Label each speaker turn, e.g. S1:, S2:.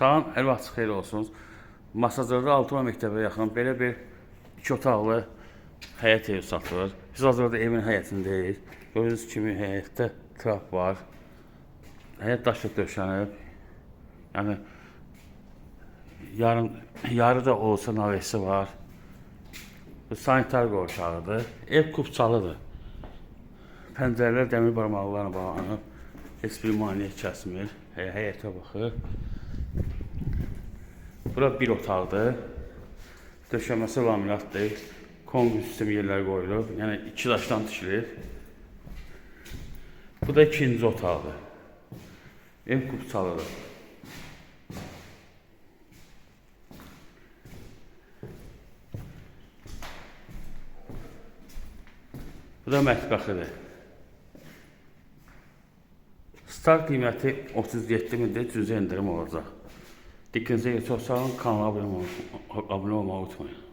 S1: Salam, hər vaxt xeyir olsun. Masazırda Altıma məktəbə yaxın belə bir 2 otaqlı həyət evi satılır. Biz hazırda evin həyətindəyik. Gördüyünüz kimi həyətdə trap var. Həyət daşla döşənib. Yəni yarı da olsa navesi var. Bu sanitar qovşağıdır. Ev kubçalıdır. Pəncərələr dəmir barmaqlarla bağlanıb. Heç bir maneə kəsmir. Həyətə baxır. Bura bir otaqdır. Döşəməsi laminatdır. Konqres sistemi yerlər qoyulub. Yəni 2 daşdan tikilib. Bu da ikinci otaqdır. Ev kubçalıdır. Bu da mətbəxidir. Start qiyməti 37 mindir, cüzi endirim olacaq. Diqqətinizə çox sağ olun, kanala abunə olmağı unutmayın.